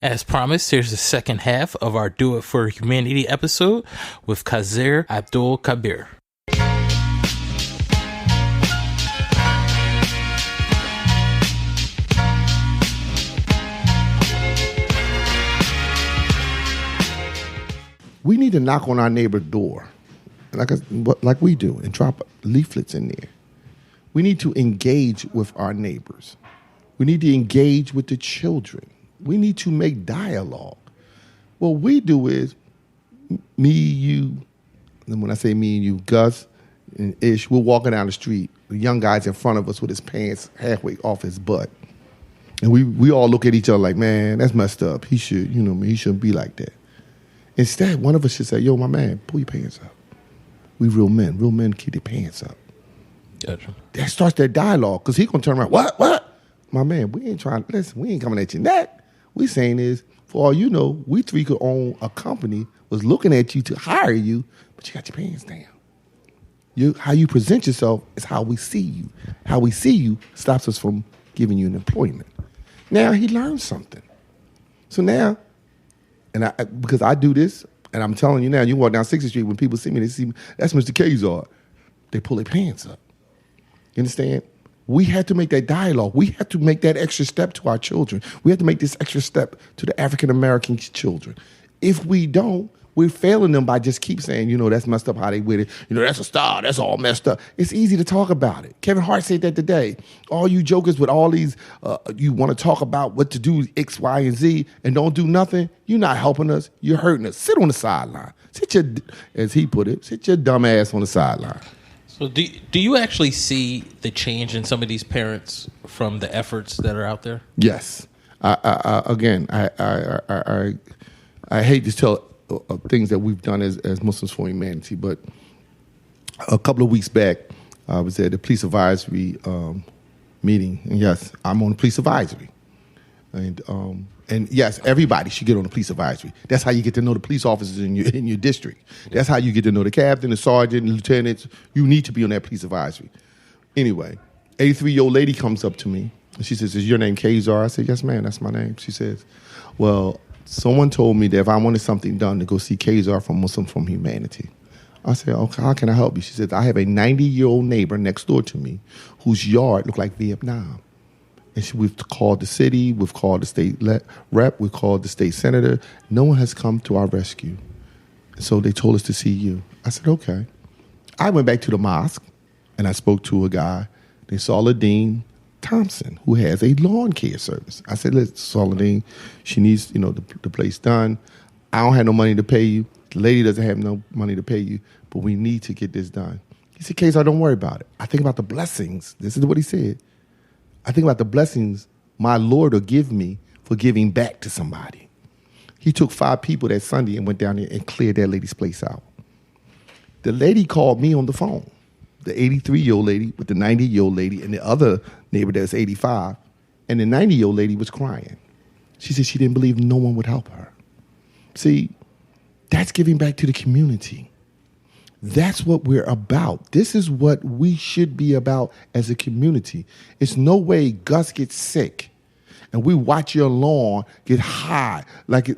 As promised, here's the second half of our Do It for Humanity episode with Kayzar Abdul-Khabir. We need to knock on our neighbor's door, like we do, and drop leaflets in there. We need to engage with our neighbors. We need to engage with the children. We need to make dialogue. What we do is, me, you, and when I say me and you, Gus and Ish, we're walking down the street. The young guy's in front of us with his pants halfway off his butt. And we all look at each other like, man, that's messed up. He shouldn't be like that. Instead, one of us should say, yo, my man, pull your pants up. We real men. Real men keep their pants up. Gotcha. That starts that dialogue, because he's going to turn around, what? My man, we ain't coming at your neck. We saying is, for all you know, we three could own a company, was looking at you to hire you, but you got your pants down. How you present yourself is how we see you. How we see you stops us from giving you an employment. Now he learned something. So now, because I do this, and I'm telling you now, you walk down 60th Street, when people see me, they see me, that's Mr. Kayzar. They pull their pants up. You understand? We had to make that dialogue. We had to make that extra step to our children. We had to make this extra step to the African-American children. If we don't, we're failing them by just keep saying, that's messed up how they with it. That's a star. That's all messed up. It's easy to talk about it. Kevin Hart said that today. All you jokers with all these, you want to talk about what to do, X, Y, and Z, and don't do nothing, you're not helping us. You're hurting us. Sit on the sideline. As he put it, sit your dumb ass on the sideline. So do you actually see the change in some of these parents from the efforts that are out there? Yes. I hate to tell things that we've done as Muslims for Humanity, but a couple of weeks back, I was at the police advisory meeting, and yes, I'm on the police advisory, and yes, everybody should get on the police advisory. That's how you get to know the police officers in your district. That's how you get to know the captain, the sergeant, the lieutenants. You need to be on that police advisory. Anyway, 83-year-old lady comes up to me, and she says, "Is your name Kayzar?" I said, "Yes, ma'am, that's my name." She says, "Well, someone told me that if I wanted something done, to go see Kayzar from Muslims for Humanity." I said, "Okay, how can I help you?" She said, "I have a 90-year-old neighbor next door to me whose yard looked like Vietnam. And we've called the city, we've called the state rep, we've called the state senator. No one has come to our rescue. So they told us to see you." I said, "Okay." I went back to the mosque, and I spoke to a guy named Saladin Thompson, who has a lawn care service. I said, "Listen, Saladin, she needs, the place done. I don't have no money to pay you. The lady doesn't have no money to pay you, but we need to get this done." He said, "Kayzar, don't worry about it. I think about the blessings." This is what he said. "I think about the blessings my Lord will give me for giving back to somebody." He took 5 people that Sunday and went down there and cleared that lady's place out. The lady called me on the phone, the 83-year-old lady with the 90-year-old lady and the other neighbor that's 85, and the 90-year-old lady was crying. She said she didn't believe no one would help her. See, that's giving back to the community. That's what we're about. This is what we should be about as a community. It's no way Gus gets sick and we watch your lawn get high like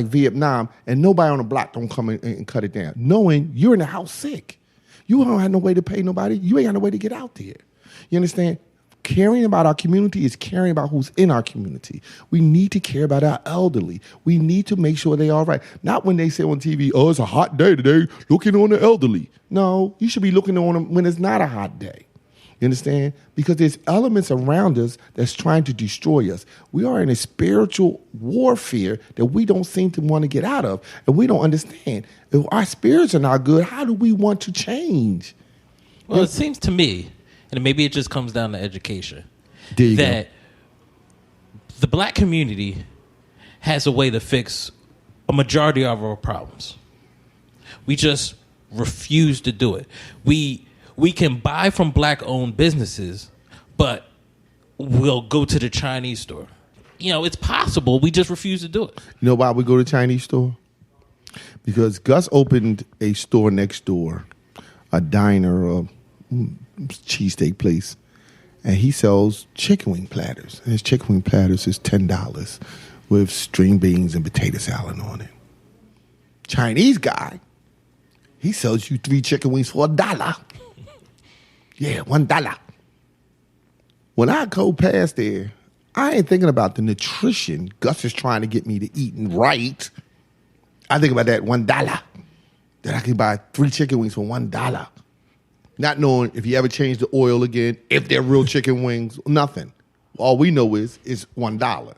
Vietnam, and nobody on the block don't come in and cut it down, knowing you're in the house sick. You don't have no way to pay nobody. You ain't got no way to get out there. You understand? Caring about our community is caring about who's in our community. We need to care about our elderly. We need to make sure they're all right. Not when they say on TV, "Oh, it's a hot day today, looking on the elderly." No, you should be looking on them when it's not a hot day. You understand? Because there's elements around us that's trying to destroy us. We are in a spiritual warfare that we don't seem to want to get out of, and we don't understand. If our spirits are not good, how do we want to change? Well, it seems to me, and maybe it just comes down to education, that the black community has a way to fix a majority of our problems. We just refuse to do it. We can buy from black-owned businesses, but we'll go to the Chinese store. It's possible. We just refuse to do it. You know why we go to the Chinese store? Because Gus opened a store next door, a diner, a cheesesteak place, and he sells chicken wing platters. And his chicken wing platters is $10 with string beans and potato salad on it. Chinese guy, he sells you 3 chicken wings for $1. Yeah, $1. When I go past there, I ain't thinking about the nutrition Gus is trying to get me to eating right. I think about that $1 that I can buy 3 chicken wings for $1. Not knowing if he ever changed the oil again, if they're real chicken wings, nothing. All we know is it's $1.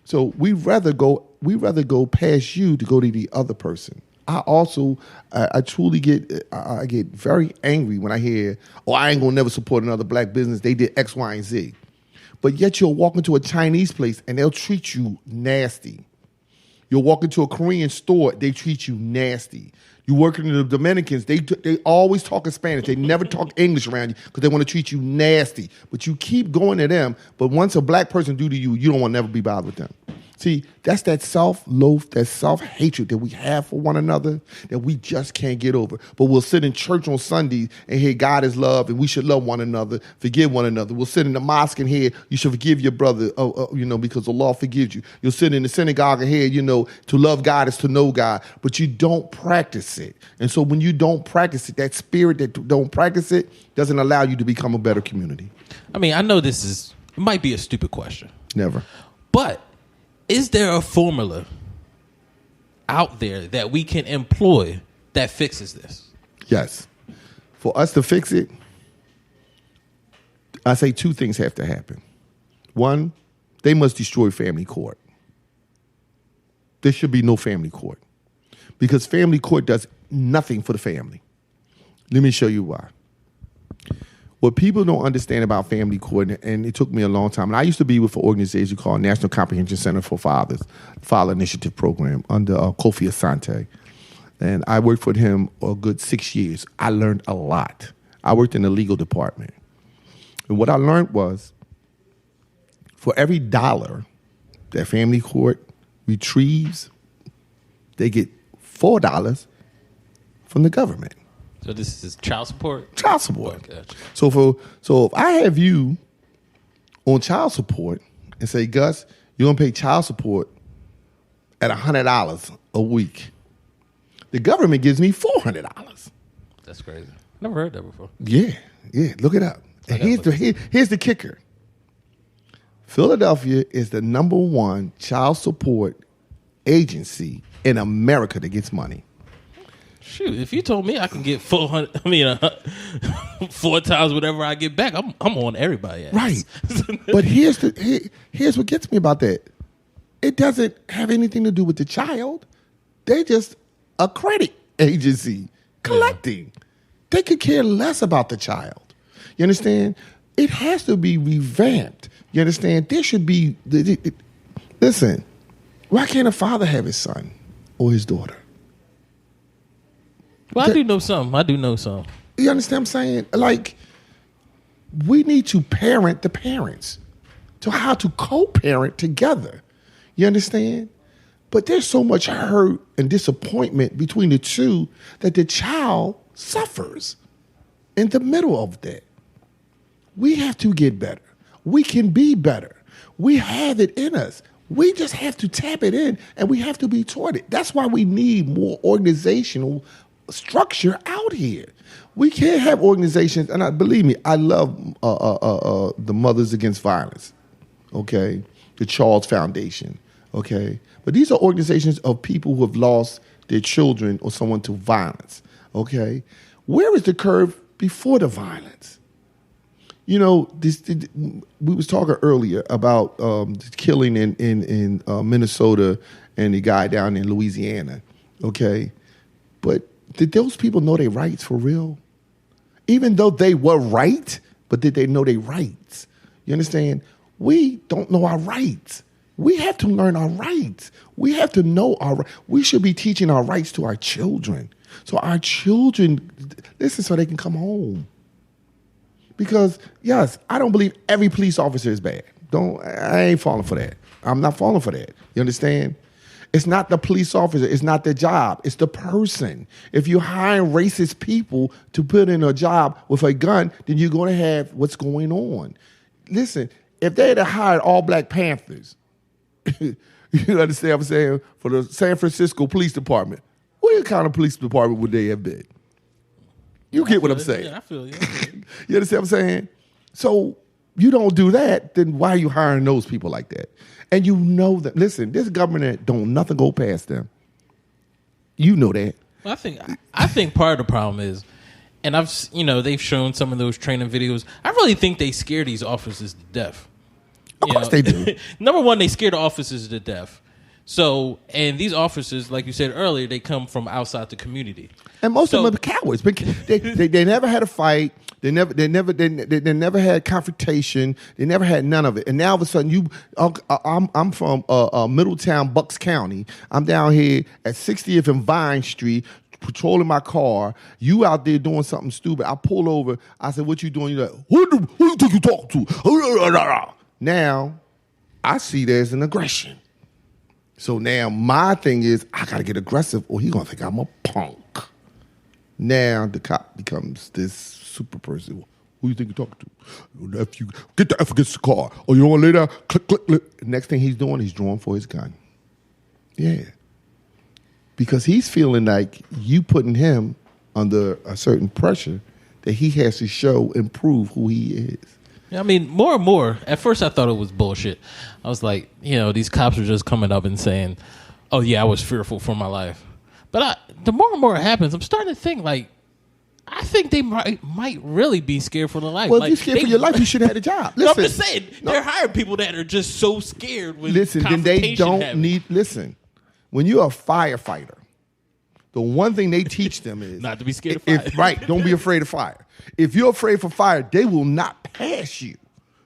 So we rather go past you to go to the other person. I truly get very angry when I hear, oh, I ain't gonna never support another black business. They did X, Y, and Z. But yet you'll walk into a Chinese place and they'll treat you nasty. You'll walk into a Korean store, they treat you nasty. You work in the Dominicans, they always talk in Spanish. They never talk English around you because they want to treat you nasty. But you keep going to them, but once a black person do to you, you don't want to never be bothered with them. See, that's that self-loath, that self-hatred that we have for one another that we just can't get over. But we'll sit in church on Sundays and hear God is love and we should love one another, forgive one another. We'll sit in the mosque and hear you should forgive your brother, because the law forgives you. You'll sit in the synagogue and hear, to love God is to know God, but you don't practice it. And so when you don't practice it, that spirit that don't practice it doesn't allow you to become a better community. I mean, I know it might be a stupid question. Never. But is there a formula out there that we can employ that fixes this? Yes. For us to fix it, I say 2 things have to happen. 1, they must destroy family court. There should be no family court because family court does nothing for the family. Let me show you why. What people don't understand about family court, and it took me a long time, and I used to be with an organization called National Comprehension Center for Fathers, Father Initiative Program, under Kofi Asante. And I worked for him a good 6 years. I learned a lot. I worked in the legal department. And what I learned was, for every $1 that family court retrieves, they get $4 from the government. So this is child support? Child support. Oh, gotcha. So if I have you on child support and say, Gus, you're going to pay child support at $100 a week, the government gives me $400. That's crazy. Never heard that before. Yeah, look it up. And here's the kicker. Philadelphia is the #1 child support agency in America that gets money. Shoot, if you told me I can get 4 times whatever I get back, I'm on everybody. Right. But here's what gets me about that. It doesn't have anything to do with the child. They just a credit agency collecting. Yeah. They could care less about the child. You understand? It has to be revamped. You understand? There should be listen, why can't a father have his son or his daughter? Well, I do know some. You understand what I'm saying? Like, we need to parent the parents to how to co-parent together. You understand? But there's so much hurt and disappointment between the two that the child suffers in the middle of that. We have to get better. We can be better. We have it in us. We just have to tap it in, and we have to be taught it. That's why we need more organizational structure out here. We can't have organizations, and believe me, I love the Mothers Against Violence, okay? The Charles Foundation, okay? But these are organizations of people who have lost their children or someone to violence, okay? Where is the curve before the violence? We was talking earlier about the killing in Minnesota and the guy down in Louisiana, okay? But did those people know their rights for real? Even though they were right, but did they know their rights? You understand? We don't know our rights. We have to learn our rights. We have to know our rights. We should be teaching our rights to our children. So our children, listen, so they can come home. Because, yes, I don't believe every police officer is bad. I ain't falling for that. I'm not falling for that. You understand? It's not the police officer. It's not their job. It's the person. If you hire racist people to put in a job with a gun, then you're going to have what's going on. Listen, if they had hired all Black Panthers, You understand what I'm saying? For the San Francisco Police Department, what kind of police department would they have been? You get what I'm saying? Yeah, I feel you. You understand what I'm saying? So you don't do that, then why are you hiring those people like that? And you know that, listen, this government don't nothing go past them. You know that. Well, I think part of the problem is, and they've shown some of those training videos. I really think they scare these officers to death. Of course they do. Number one, they scare the officers to death. So, and these officers, like you said earlier, they come from outside the community, and most of them are cowards. They never had a fight. They never had confrontation. They never had none of it. And now all of a sudden, I'm from Middletown, Bucks County. I'm down here at 60th and Vine Street, patrolling my car. You out there doing something stupid. I pull over. I said, "What you doing?" You're like, "Who you think you talking to?" Now, I see there's an aggression. So now my thing is, I got to get aggressive or he's going to think I'm a punk. Now the cop becomes this super person. Who you think you're talking to? If you get the F against the car. Or you don't want to lay down, click, click, click. Next thing he's doing, he's drawing for his gun. Yeah. Because he's feeling like you putting him under a certain pressure that he has to show and prove who he is. I mean, more and more, at first I thought it was bullshit. I was like, these cops are just coming up and saying, "Oh yeah, I was fearful for my life." But the more and more it happens, I'm starting to think like, I think they might really be scared for their life. Well, like, if you're scared for your life, you should have had a job. Listen, I'm just saying, they're hiring people that are just so scared with then they don't need, when you're a firefighter, the one thing they teach them is not to be scared of fire. Right, don't be afraid of fire. If you're afraid for fire, they will not pass you.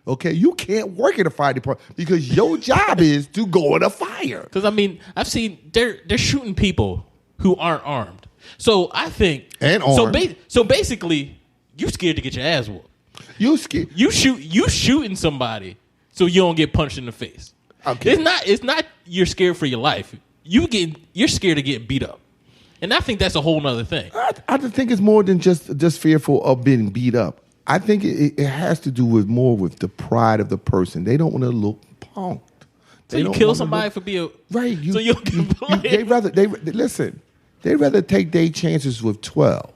Okay, you can't work in a fire department because your job is to go in a fire. Because I mean, I've seen they're shooting people who aren't armed. So I think So basically, you scared to get your ass whooped. You scared. You shooting somebody so you don't get punched in the face. Okay. It's not you're scared for your life. You're scared of getting beat up. And I think that's a whole nother thing. I just think it's more than just fearful of being beat up. I think it has to do with more with the pride of the person. They don't want to look punked. So you kill somebody for being right. So you they rather take their chances with 12,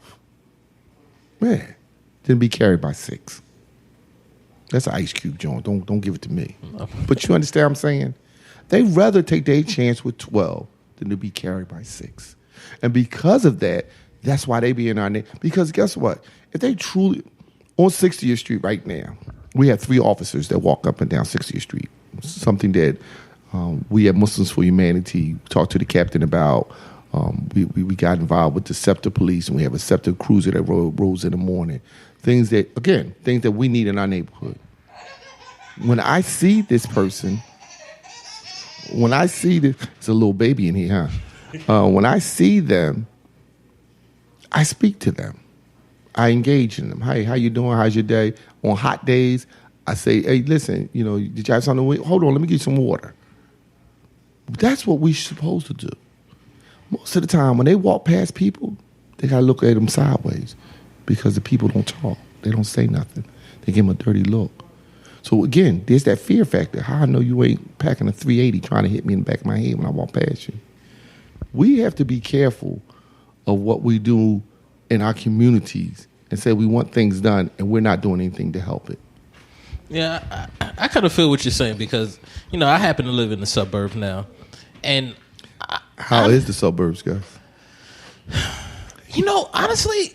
man, than be carried by 6. That's an Ice Cube joint. Don't give it to me. But you understand what I'm saying? They rather take their chance with 12 than to be carried by 6. And because of that, that's why they be in our name. Because guess what? If they truly, on 60th Street right now, we have 3 officers that walk up and down 60th Street. Something that we at Muslims for Humanity talked to the captain about. We got involved with the SEPTA police, and we have a SEPTA cruiser that rolls in the morning. Things that we need in our neighborhood. When I see this person, it's a little baby in here, huh? When I see them, I speak to them. I engage in them. Hey, how you doing? How's your day? On hot days, I say, hey, listen, did you have something? Hold on, let me get you some water. That's what we're supposed to do. Most of the time, when they walk past people, they got to look at them sideways because the people don't talk. They don't say nothing. They give them a dirty look. So, again, there's that fear factor. How I know you ain't packing a 380 trying to hit me in the back of my head when I walk past you. We have to be careful of what we do in our communities and say we want things done and we're not doing anything to help it. Yeah, I kind of feel what you're saying because, I happen to live in the suburbs now. And how is the suburbs, guys? Honestly,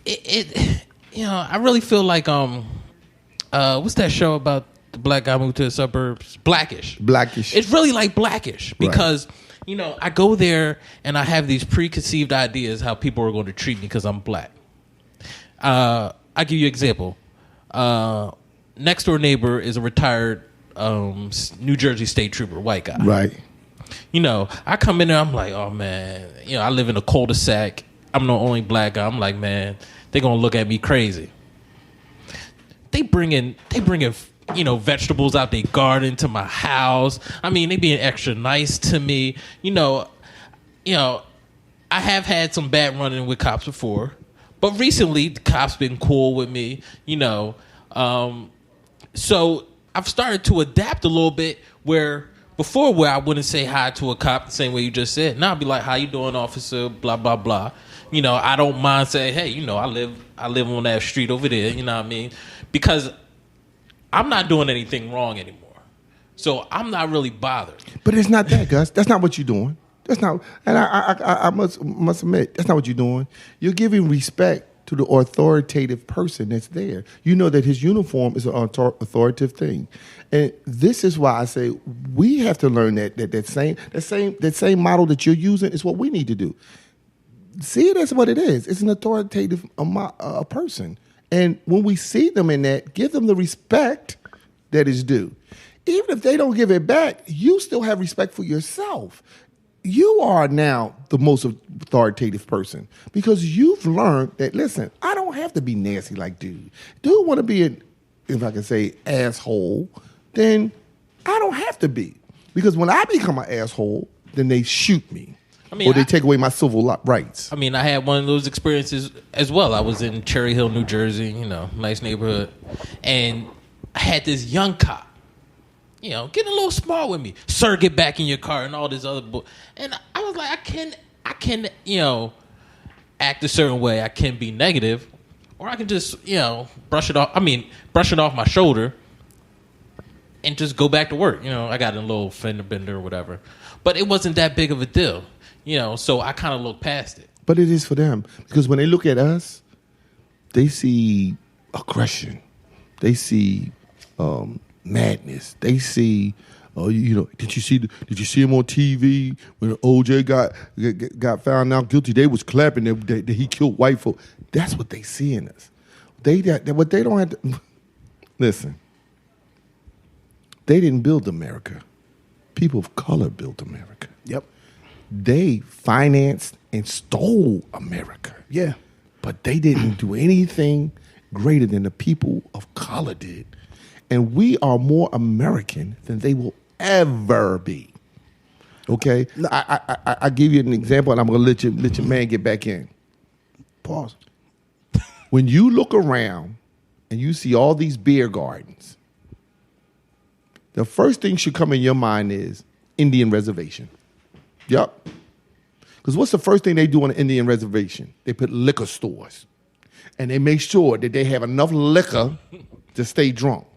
I really feel like what's that show about the black guy moved to the suburbs? Blackish. It's really like Blackish because I go there and I have these preconceived ideas how people are going to treat me because I'm black. I'll give you an example. Next door neighbor is a retired New Jersey state trooper, white guy. Right. I come in there, I'm like, oh man, I live in a cul-de-sac. I'm the only black guy. I'm like, man, they're gonna look at me crazy. They bring in vegetables out their garden to my house. I mean, they being extra nice to me. I have had some bad running with cops before, but recently the cops been cool with me. So I've started to adapt a little bit where before where I wouldn't say hi to a cop the same way you just said. Now I'd be like, "How you doing, officer?" Blah blah blah. You know, I don't mind saying, "Hey, you know, I live on that street over there." You know what I mean? Because I'm not doing anything wrong anymore, so I'm not really bothered. But it's not that, Gus. That's not what you're doing. That's not. And I must admit, that's not what you're doing. You're giving respect to the authoritative person that's there. You know that his uniform is an authoritative thing. And this is why I say we have to learn that same model that you're using is what we need to do. See it as what it is. It's an authoritative person. And when we see them in that, give them the respect that is due. Even if they don't give it back, you still have respect for yourself. You are now the most authoritative person because you've learned that, listen, I don't have to be nasty like dude. Dude want to be an, if I can say, asshole, then I don't have to be. Because when I become an asshole, then they shoot me. Or they take away my civil rights. I mean, I had one of those experiences as well. I was in Cherry Hill, New Jersey, you know, nice neighborhood. And I had this young cop. You know, getting a little smart with me. Sir, get back in your car and all this other And I was like, I can, you know, act a certain way. I can be negative. Or I can just, you know, brush it off my shoulder and just go back to work. You know, I got a little fender bender or whatever. But it wasn't that big of a deal. You know, so I kind of looked past it. But it is for them. Because when they look at us, they see aggression. They see madness. They see, you know, did you see him on TV when OJ got found out guilty? They was clapping that he killed white folk. That's what they see in us. What they don't have to listen. They didn't build America. People of color built America. Yep. They financed and stole America. Yeah. But they didn't do anything greater than the people of color did. And we are more American than they will ever be. Okay? I give you an example, and I'm going to let your man get back in. Pause. When you look around and you see all these beer gardens, the first thing should come in your mind is Indian reservation. Yep. Because what's the first thing they do on an Indian reservation? They put liquor stores. And they make sure that they have enough liquor to stay drunk.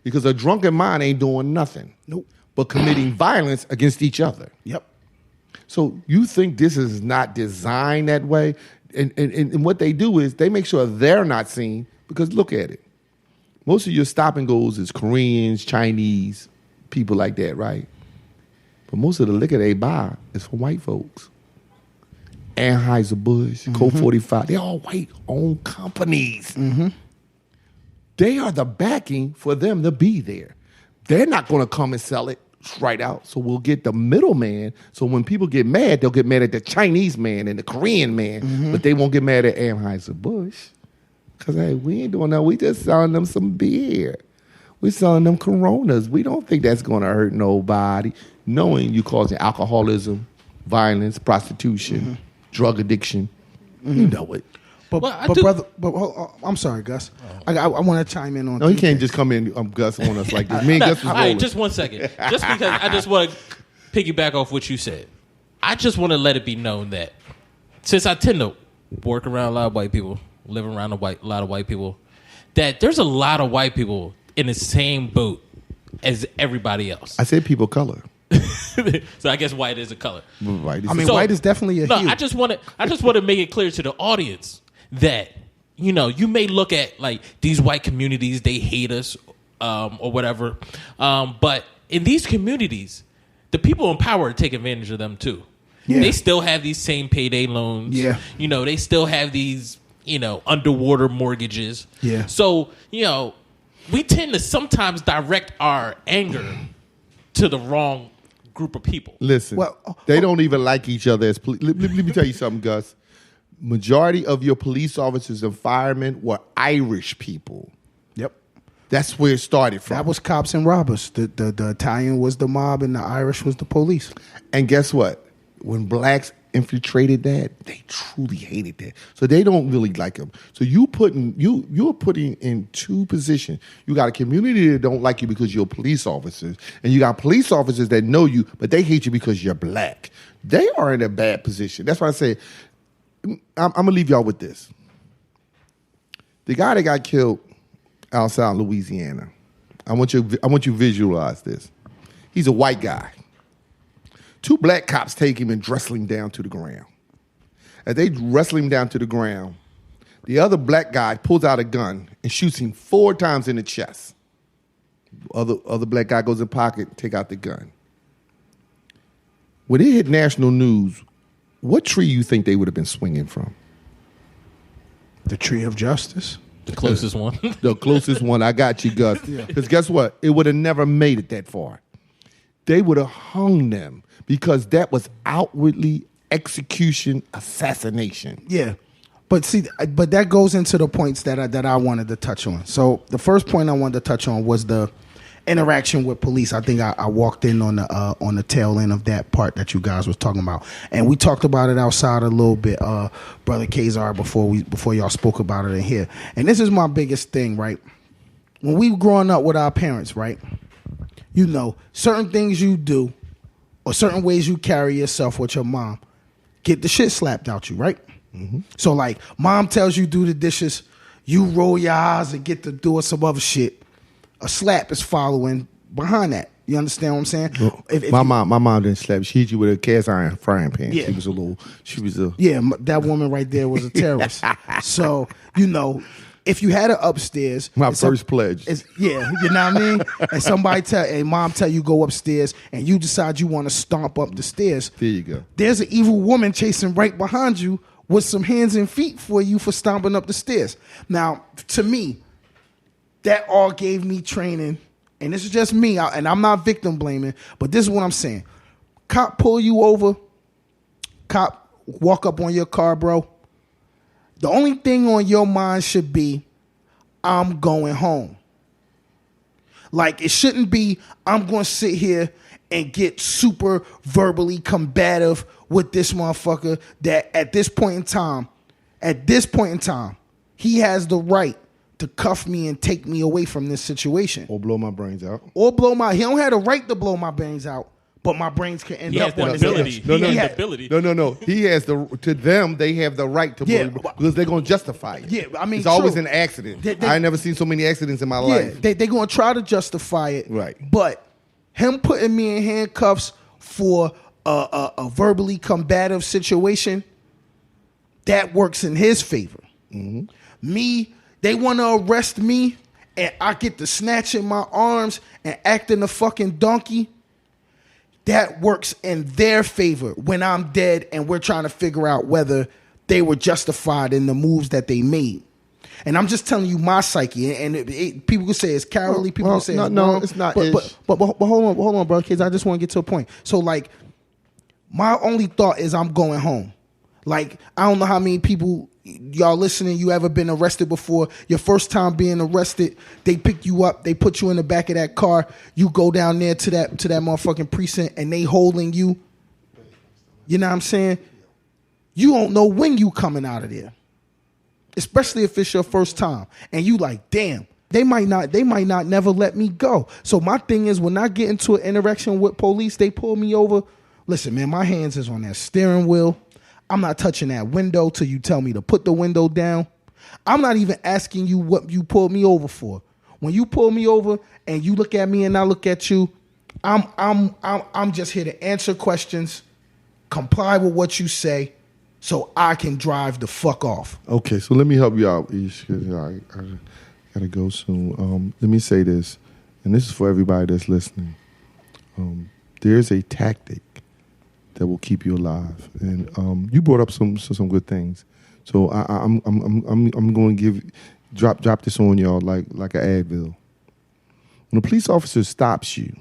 Because a drunken mind ain't doing nothing. Nope. But committing violence against each other. Yep. So you think this is not designed that way? And what they do is they make sure they're not seen. Because look at it. Most of your stop and goes is Koreans, Chinese, people like that, right? But most of the liquor they buy is from white folks. Anheuser-Busch, Colt 45, they're all white-owned companies. Mm-hmm. They are the backing for them to be there. They're not going to come and sell it right out. So we'll get the middleman. So when people get mad, they'll get mad at the Chinese man and the Korean man, but they won't get mad at Anheuser-Busch. Because, hey, we ain't doing that. We just selling them some beer. We're selling them Coronas. We don't think that's going to hurt nobody. Knowing you causing alcoholism, violence, prostitution, drug addiction. You know it. But brother, I'm sorry, Gus. I want to chime in on. No, he can't just come in, Gus, on us like this. Me and Gus is rolling. All right, just 1 second. Just because I just want to piggyback off what you said. I just want to let it be known that since I tend to work around a lot of white people, live around a lot of white people, that there's a lot of white people in the same boat as everybody else. I said people of color. So I guess white is a color. White is white is definitely a hue. I just want to make it clear to the audience that, you know, you may look at like these white communities, they hate us or whatever. But in these communities, the people in power take advantage of them too. Yeah. They still have these same payday loans. Yeah. You know, they still have these, you know, underwater mortgages. Yeah. So, you know, we tend to sometimes direct our anger to the wrong group of people. Listen, they don't even like each other as police. Let me tell you something, Gus. Majority of your police officers and firemen were Irish people. Yep. That's where it started from. That was cops and robbers. The Italian was the mob and the Irish was the police. And guess what? When blacks infiltrated that, they truly hated that. So they don't really like him. So you're putting in two positions. You got a community that don't like you because you're police officers, and you got police officers that know you, but they hate you because you're black. They are in a bad position. That's why I say, I'm gonna leave y'all with this. The guy that got killed outside Louisiana, I want you to visualize this. He's a white guy. Two black cops take him and wrestle him down to the ground. As they wrestle him down to the ground, the other black guy pulls out a gun and shoots him 4 times in the chest. Other black guy goes in the pocket, take out the gun. When it hit national news, what tree you think they would have been swinging from? The tree of justice. The closest one. The closest one. I got you, Gus. Because guess what? It would have never made it that far. They would have hung them because that was outwardly execution, assassination. Yeah. But that goes into the points that I wanted to touch on. So the first point I wanted to touch on was the interaction with police. I think I walked in on the tail end of that part that you guys was talking about, and we talked about it outside a little bit, brother Kayzar, before y'all spoke about it in here. And this is my biggest thing, right? When we were growing up with our parents, right? You know, certain things you do or certain ways you carry yourself with your mom get the shit slapped out you, right? Mm-hmm. So like, mom tells you do the dishes, you roll your eyes and get to doing some other shit. A slap is following behind that. You understand what I'm saying? Well, my mom didn't slap. She hit you with a cast iron frying pan. Yeah. That woman right there was a terrorist. So, you know, if you had her upstairs. My first pledge. Yeah, you know what I mean? And mom tell you go upstairs and you decide you want to stomp up the stairs. There you go. There's an evil woman chasing right behind you with some hands and feet for you for stomping up the stairs. Now, to me, that all gave me training, and this is just me, and I'm not victim blaming, but this is what I'm saying. Cop pull you over, cop walk up on your car, bro. The only thing on your mind should be, I'm going home. Like, it shouldn't be, I'm going to sit here and get super verbally combative with this motherfucker that at this point in time, he has the right to cuff me and take me away from this situation. Or blow my brains out. He don't have the right to blow my brains out, but my brains can end up on his head. He has the ability. No. He has to them, they have the right to blow because they're going to justify it. Yeah, I mean, it's always an accident. I ain't never seen so many accidents in my life. They're going to try to justify it. Right. But him putting me in handcuffs for a verbally combative situation, that works in his favor. Mm-hmm. They want to arrest me, and I get to snatch in my arms and acting a fucking donkey. That works in their favor when I'm dead and we're trying to figure out whether they were justified in the moves that they made. And I'm just telling you my psyche. And people could say it's cowardly. People could say it's wrong. It's not. But hold on, bro, kids. I just want to get to a point. So, like, my only thought is I'm going home. Like, I don't know how many people, y'all listening, you ever been arrested before. Your first time being arrested, they pick you up, they put you in the back of that car, you go down there to that motherfucking precinct and they holding you. You know what I'm saying? You don't know when you coming out of there. Especially if it's your first time. And you like, damn, they might not never let me go. So my thing is, when I get into an interaction with police, they pull me over. Listen, man, my hands is on that steering wheel. I'm not touching that window till you tell me to put the window down. I'm not even asking you what you pulled me over for. When you pull me over and you look at me and I look at you, I'm just here to answer questions, comply with what you say, so I can drive the fuck off. Okay, so let me help you out, Ish, because I gotta go soon. Let me say this, and this is for everybody that's listening. There's a tactic that will keep you alive, and you brought up some good things. So I'm going to drop this on y'all like an Advil. When a police officer stops you,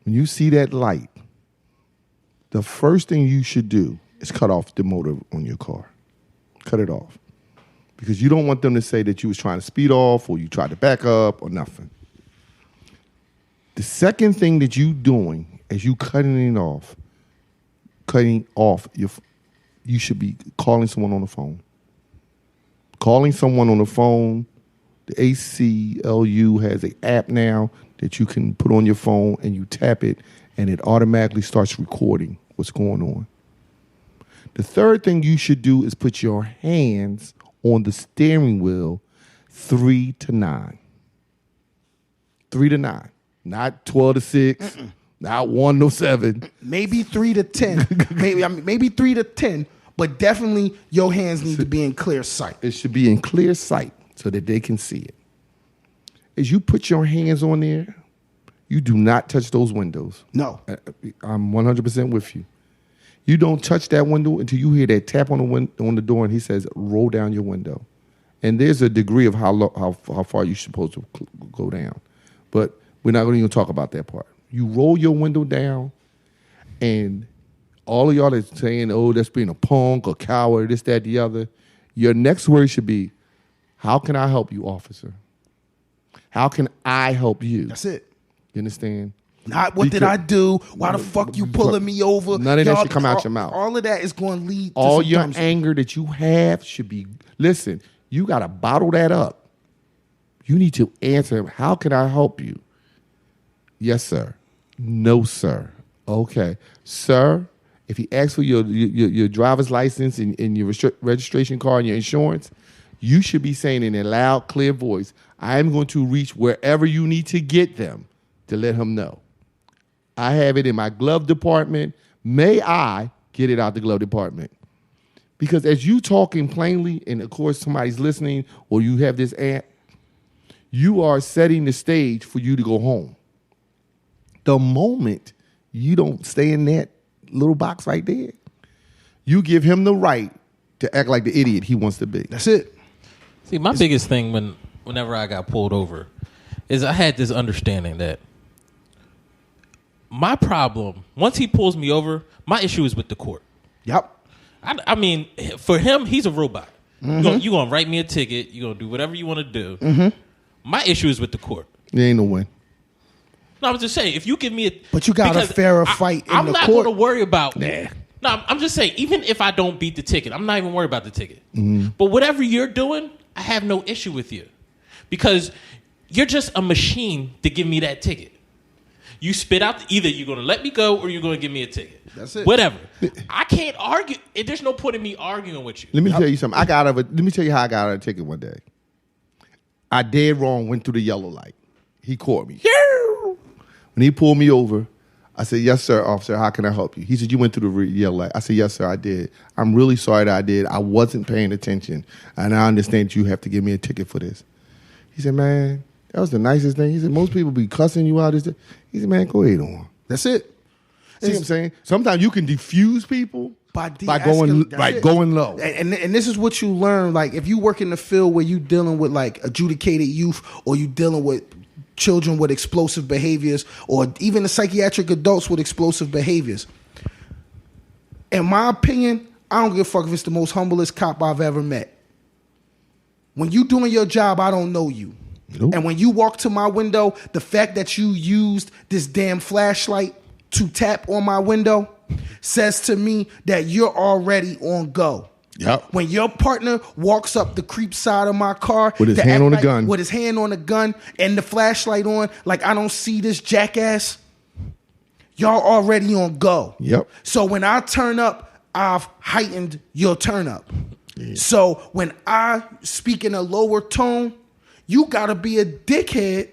when you see that light, the first thing you should do is cut off the motor on your car. Cut it off, because you don't want them to say that you was trying to speed off or you tried to back up or nothing. The second thing that you doing as you cutting it off, cutting off you should be calling someone on the phone. Calling someone on the phone. The ACLU has an app now that you can put on your phone and you tap it and it automatically starts recording what's going on. The third thing you should do is put your hands on the steering wheel 3 to 9. 3 to 9. Not 12 to 6. Not 1 to 7. Maybe 3 to 10. maybe 3 to 10. But definitely your hands need to be in clear sight. It should be in clear sight so that they can see it. As you put your hands on there, you do not touch those windows. No. I'm 100% with you. You don't touch that window until you hear that tap on the door and he says, roll down your window. And there's a degree of how far you're supposed to go down. But we're not going to even talk about that part. You roll your window down and all of y'all that's saying, oh, that's being a punk, a coward, this, that, the other. Your next word should be, how can I help you, officer? How can I help you? That's it. You understand? Not what did I do? Why the fuck you pulling me over? None of that should come out your mouth. All of that is going to lead to all some your anger that you have should be, listen, you got to bottle that up. You need to answer him. How can I help you? Yes, sir. No, sir. Okay. Sir, if he asks for your driver's license and your registration card and your insurance, you should be saying in a loud, clear voice, I am going to reach wherever you need to get them to let him know. I have it in my glove department. May I get it out the glove department? Because as you talking plainly, and of course somebody's listening, or you have this app, you are setting the stage for you to go home. The moment you don't stay in that little box right there, you give him the right to act like the idiot he wants to be. That's it. See, my biggest thing whenever I got pulled over is I had this understanding that my problem, once he pulls me over, my issue is with the court. Yep. I mean, for him, he's a robot. Mm-hmm. You're going to write me a ticket. You're going to do whatever you want to do. Mm-hmm. My issue is with the court. There ain't no win. No, I was just saying, if you give me a... But you got a fairer fight in the court. I'm not going to worry about... Nah. No, I'm just saying, even if I don't beat the ticket, I'm not even worried about the ticket. Mm-hmm. But whatever you're doing, I have no issue with you. Because you're just a machine to give me that ticket. You spit out, either you're going to let me go or you're going to give me a ticket. That's it. Whatever. I can't argue. There's no point in me arguing with you. Let me tell you something. Let me tell you how I got out of a ticket one day. I dead wrong went through the yellow light. He caught me. When he pulled me over, I said, yes, sir, officer, how can I help you? He said, you went through the yellow light. I said, yes, sir, I did. I'm really sorry that I did. I wasn't paying attention. And I understand you have to give me a ticket for this. He said, man, that was the nicest thing. He said, most people be cussing you out. He said, man, go ahead on. That's it. See what I'm saying? Sometimes you can diffuse people by going low. And this is what you learn. Like, if you work in the field where you dealing with like adjudicated youth, or you dealing with children with explosive behaviors, or even the psychiatric adults with explosive behaviors. In my opinion, I don't give a fuck if it's the most humblest cop I've ever met. When you doing your job, I don't know you. Nope. And when you walk to my window, the fact that you used this damn flashlight to tap on my window says to me that you're already on go. Yep. When your partner walks up the creep side of my car with his hand on the gun, and the flashlight on, like I don't see this jackass, y'all already on go. Yep. So when I turn up, I've heightened your turn up. Yeah. So when I speak in a lower tone, you gotta be a dickhead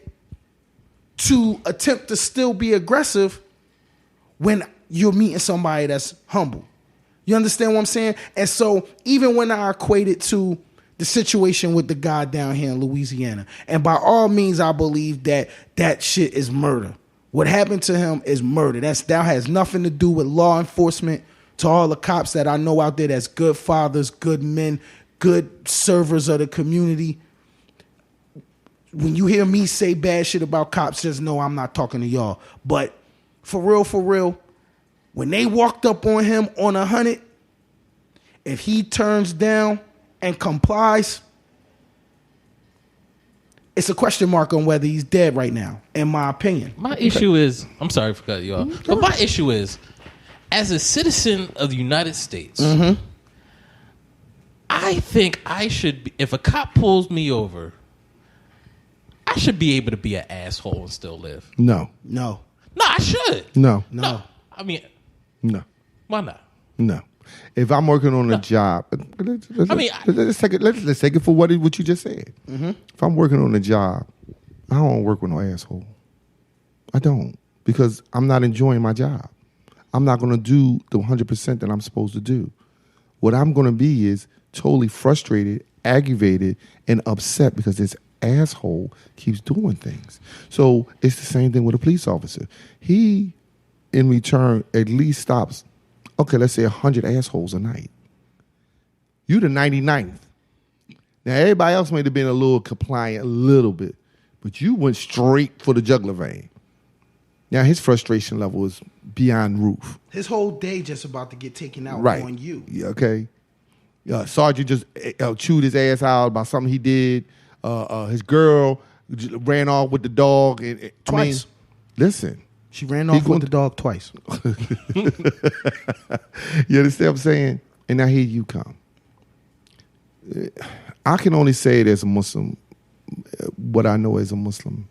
to attempt to still be aggressive when you're meeting somebody that's humble. You understand what I'm saying? And so even when I equate it to the situation with the guy down here in Louisiana, and by all means, I believe that shit is murder. What happened to him is murder. That has nothing to do with law enforcement. To all the cops that I know out there that's good fathers, good men, good servers of the community. When you hear me say bad shit about cops, just know I'm not talking to y'all. But for real, when they walked up on him on 100, if he turns down and complies, it's a question mark on whether he's dead right now, in my opinion. My issue is, I'm sorry for cutting you off, but my issue is, as a citizen of the United States, I think I should be, if a cop pulls me over, I should be able to be an asshole and still live. No. No. No, I should. No. I mean, No. why not? No. If I'm working on a job, let's take it for what you just said. If I'm working on a job, I don't work with no asshole. I don't, because I'm not enjoying my job. I'm not going to do the 100% that I'm supposed to do. What I'm going to be is totally frustrated, aggravated, and upset because this asshole keeps doing things. So it's the same thing with a police officer. He, in return, at least stops, okay, let's say 100 assholes a night. You the 99th. Now, everybody else may have been a little compliant, a little bit, but you went straight for the jugular vein. Now, his frustration level is beyond roof. His whole day just about to get taken out on you. Yeah, okay. Sergeant just chewed his ass out about something he did. His girl ran off with the dog. Twice. Listen. She ran off with the dog twice. You understand what I'm saying? And now here you come. I can only say it as a Muslim, what I know as a Muslim.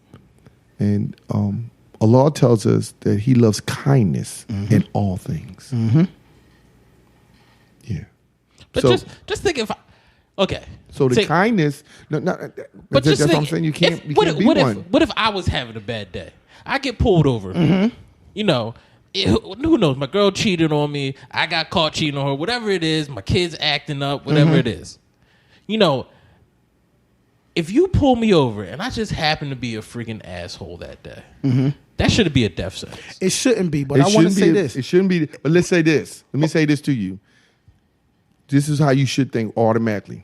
And Allah tells us that He loves kindness in all things. Yeah. But so, just think if okay. So the kindness, but that's what I'm saying. You can't be one. What if I was having a bad day? I get pulled over. You know, who knows? My girl cheated on me. I got caught cheating on her. Whatever it is, my kids acting up. Whatever it is, you know. If you pull me over and I just happen to be a freaking asshole that day, that shouldn't be a death sentence. It shouldn't be, but I want to say this. It shouldn't be. But let's say this. Let me say this to you. This is how you should think automatically.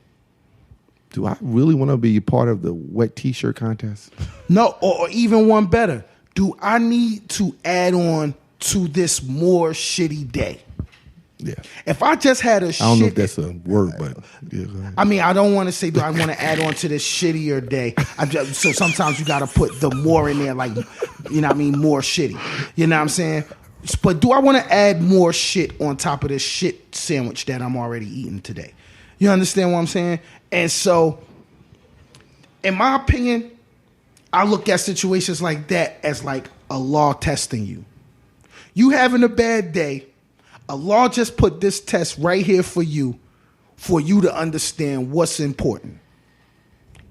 Do I really want to be a part of the wet T-shirt contest? No, or even one better. Do I need to add on to this more shitty day? Yeah. If I just had a shit... I don't know if that's a word, but... Yeah, I mean, I don't want to say, do I want to add on to this shittier day? So sometimes you got to put the more in there, like, you know what I mean, more shitty. You know what I'm saying? But do I want to add more shit on top of this shit sandwich that I'm already eating today? You understand what I'm saying? And so, in my opinion, I look at situations like that as like Allah testing you. You having a bad day, Allah just put this test right here for you to understand what's important.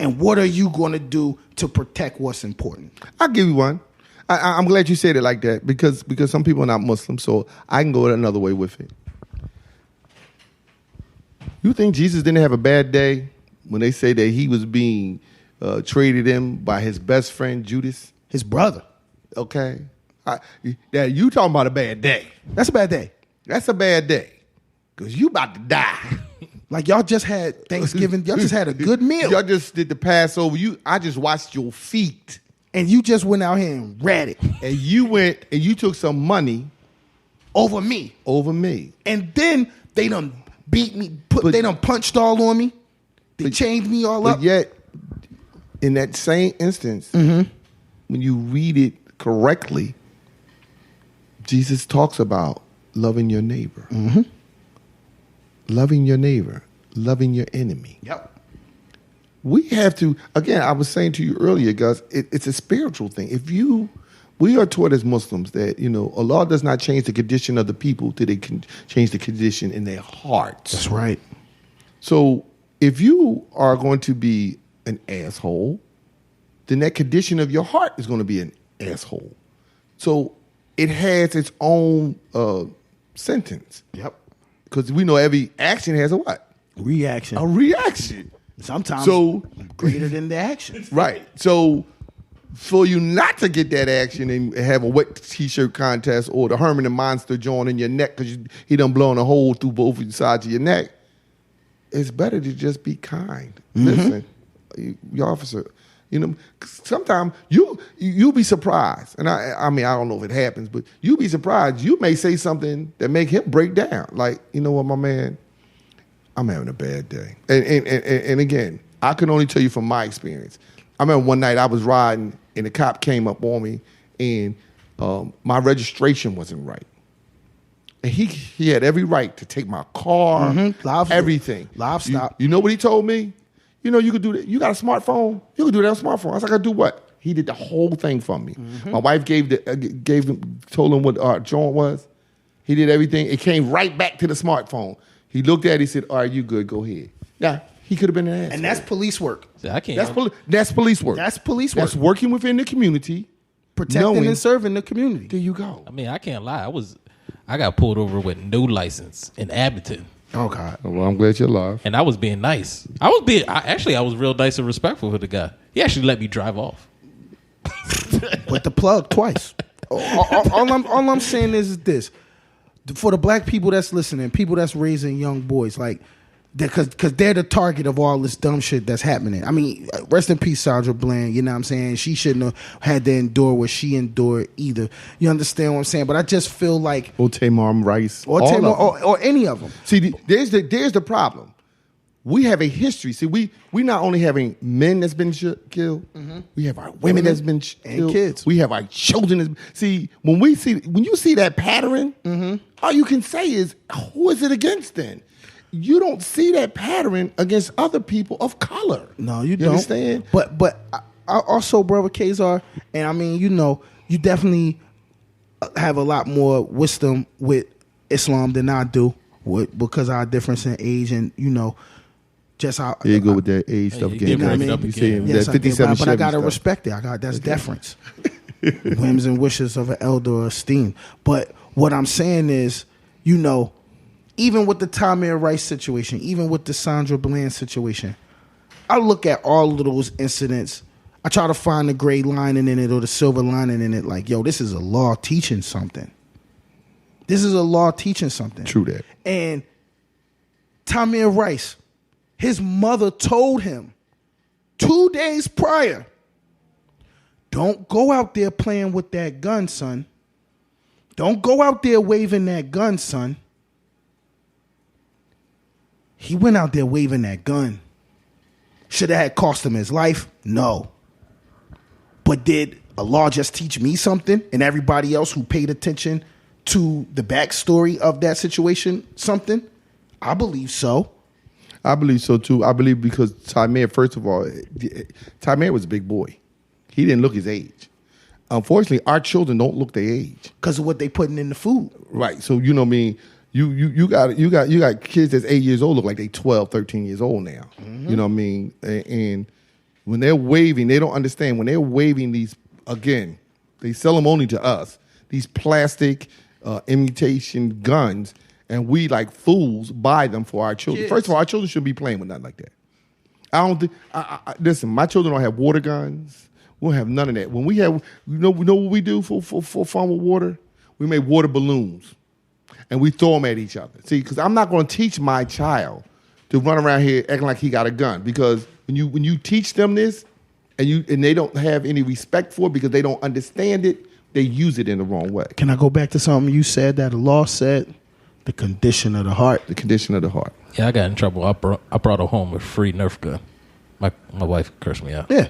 And what are you going to do to protect what's important? I'll give you one. I'm glad you said it like that because some people are not Muslim, so I can go another way with it. You think Jesus didn't have a bad day when they say that he was being traded in by his best friend Judas? His brother. Okay. You talking about a bad day. That's a bad day. That's a bad day because you about to die. Like y'all just had Thanksgiving. Y'all just had a good meal. Y'all just did the Passover. I just watched your feet. And you just went out here and ratted. And you went and you took some money over me. And then they done beat me. They done punched all on me. They chained me all up. But yet, in that same instance, when you read it correctly, Jesus talks about loving your neighbor. Loving your neighbor. Loving your enemy. Yep. We have to, again, I was saying to you earlier, guys, it's a spiritual thing. We are taught as Muslims that, Allah does not change the condition of the people till they can change the condition in their hearts. That's right. So if you are going to be an asshole, then that condition of your heart is going to be an asshole. So it has its own sentence. Yep. Because we know every action has a what? Reaction. A reaction. Sometimes greater than the action. Right. So for you not to get that action and have a wet T-shirt contest or the Herman and Monster joint in your neck because he done blown a hole through both sides of your neck, it's better to just be kind. Listen, your officer, sometimes you'll be surprised. And I mean, I don't know if it happens, but you'll be surprised. You may say something that make him break down. Like, you know what, my man? I'm having a bad day. And again, I can only tell you from my experience. I remember one night I was riding and the cop came up on me and my registration wasn't right. And he had every right to take my car, everything. Livestock. You know what he told me? You know, you could do that. You got a smartphone? You could do that on a smartphone. I was like, I do what? He did the whole thing for me. My wife told him what our joint was. He did everything. It came right back to the smartphone. He looked at it. He said, all right, you good. Go ahead. Now, he could have been an ass. And that's police work. See, I can't. That's police work. That's police work. That's working within the community. Protecting and serving the community. There you go. I mean, I can't lie. I got pulled over with no license in Abington. Oh, God. Well, I'm glad you're alive. And I was being nice. I was real nice and respectful with the guy. He actually let me drive off. With the plug twice. All I'm saying is this. For the black people that's listening, people that's raising young boys, like, because they're the target of all this dumb shit that's happening. I mean, rest in peace, Sandra Bland. You know what I'm saying? She shouldn't have had to endure what she endured either. You understand what I'm saying? But I just feel like... Or Tamar Rice. Or any of them. See, there's the problem. We have a history. See, we not only having men that's been killed, we have our women that's been killed. And kids. We have our children. When you see that pattern, all you can say is, who is it against then? You don't see that pattern against other people of color. No, you don't. Understand? But I also, brother Kayzar, and I mean, you know, you definitely have a lot more wisdom with Islam than I do, because of our difference in age, and you know, just how you go with that age stuff again. You know what I mean? mean? You see yes, that 57 but I gotta stuff. respect it. That's deference. Whims and wishes of an elder or esteem. But what I'm saying is, you know, even with the Tamir Rice situation, even with the Sandra Bland situation, I look at all of those incidents. I try to find the gray lining in it or the silver lining in it. Like, yo, this is a law teaching something. This is a law teaching something. True that. And Tamir Rice, his mother told him 2 days prior, don't go out there playing with that gun, son. Don't go out there waving that gun, son. He went out there waving that gun. Should have had cost him his life? No. But did Allah just teach me something and everybody else who paid attention to the backstory of that situation something? I believe so. I believe so too. I believe because Tamir, first of all, Tamir was a big boy. He didn't look his age. Unfortunately, our children don't look their age because of what they putting in the food. Right. So you know what I mean. You got kids that's 8 years old look like they 12, 13 years old now. You know what I mean? And when they're waving, they don't understand. When they're waving these, again, they sell them only to us, these plastic imitation guns, and we like fools buy them for our children. Kids. First of all, our children shouldn't be playing with nothing like that. I don't think. Listen, my children don't have water guns. We don't have none of that. When we have, you know what we do for fun with water? We make water balloons. And we throw them at each other. See, because I'm not going to teach my child to run around here acting like he got a gun. Because when you teach them this, and they don't have any respect for it because they don't understand it, they use it in the wrong way. Can I go back to something you said that the law said? The condition of the heart. The condition of the heart. Yeah, I got in trouble. I brought her home with a free Nerf gun. My wife cursed me out. Yeah.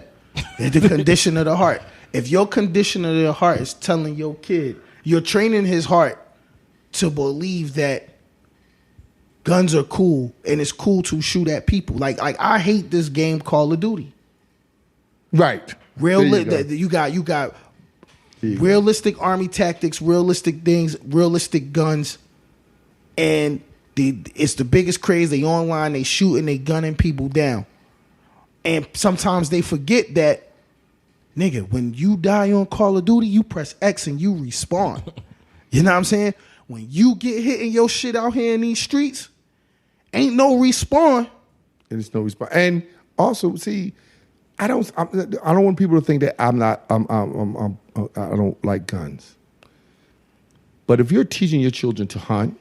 It's the condition of the heart. If your condition of the heart is telling your kid, you're training his heart to believe that guns are cool and it's cool to shoot at people. Like I hate this game Call of Duty. Right. You got realistic army tactics, realistic things, realistic guns, and it's the biggest craze. They online, they shooting, they gunning people down. And sometimes they forget that, nigga, when you die on Call of Duty, you press X and you respawn. You know what I'm saying? When you get hit in your shit out here in these streets, ain't no respawn. And it's no respawn. And also, see, I don't want people to think that I don't like guns. But if you're teaching your children to hunt,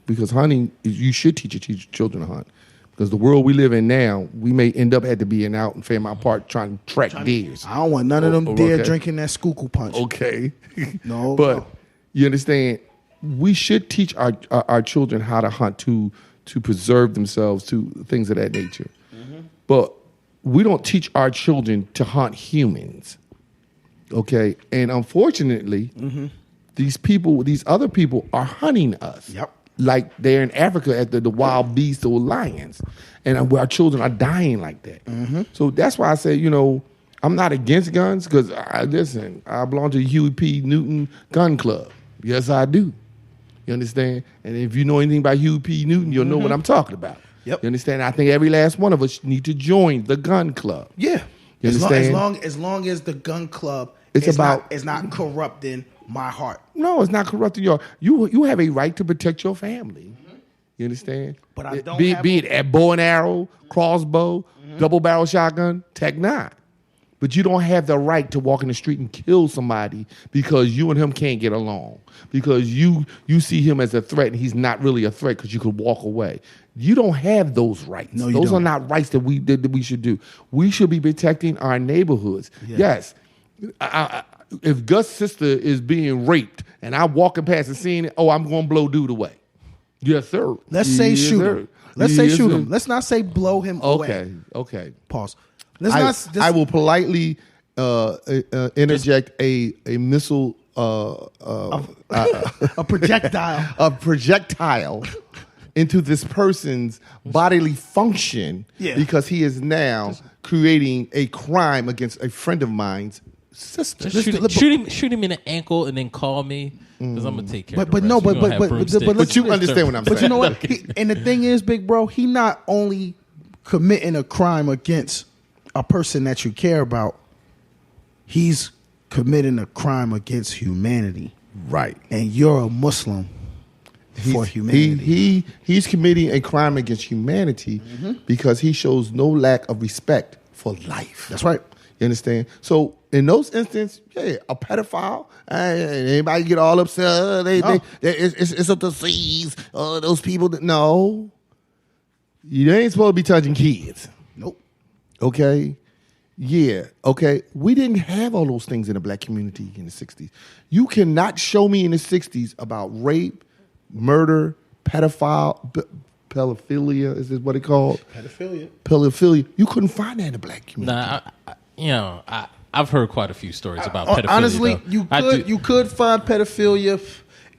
because hunting, you should teach your children to hunt. Because the world we live in now, we may end up had to be out in Fairmount Park trying to track deers. I don't want none of them deer drinking that skookle punch. Okay. No. But you understand, we should teach our children how to hunt to preserve themselves, to things of that nature. Mm-hmm. But we don't teach our children to hunt humans. Okay? And unfortunately, these other people are hunting us. Yep. Like they're in Africa at the wild beasts or lions, and our children are dying like that. Mm-hmm. So that's why I say, I'm not against guns because I belong to the Huey P. Newton Gun Club. Yes, I do. You understand? And if you know anything about Huey P. Newton, you'll know what I'm talking about. Yep. You understand? I think every last one of us need to join the gun club. Yeah. You understand? As long as the gun club It's not corrupting my heart. No, it's not corrupting you have a right to protect your family. You understand? But I don't be have it at bow and arrow, crossbow, double barrel shotgun, Tech 9. But you don't have the right to walk in the street and kill somebody because you and him can't get along. Because you see him as a threat and he's not really a threat because you could walk away. You don't have those rights. No, you those don't. are not rights that we should do. We should be protecting our neighborhoods. Yeah. Yes. If Gus' sister is being raped and I'm walking past and seeing it, I'm going to blow dude away. Yes, sir. Let's say Yes, shoot sir. him. Let's say Yes, shoot sir. him. Let's not say blow him away. Okay. Pause. I will politely interject a missile, a projectile. a projectile into this person's bodily function because he is now creating a crime against a friend of mine's sister. Just shoot him in the ankle and then call me because I'm gonna take care. But of the no, rest. but We gonna have but broomsticks. but you understand what I'm saying. But you know what? And the thing is, big bro, he not only committing a crime against a person that you care about, he's committing a crime against humanity. Right. And you're a Muslim for humanity. He's committing a crime against humanity because he shows no lack of respect for life. That's right. You understand? So in those instances, a pedophile, anybody get all upset. It's up to seas. Those people. No. You ain't supposed to be touching kids. Nope. Okay? Yeah. Okay? We didn't have all those things in the black community in the 60s. You cannot show me in the 60s about rape, murder, pedophilia, is this what it's called? Pedophilia. You couldn't find that in the black community. Nah, I've heard quite a few stories about pedophilia. Honestly, though. you could find pedophilia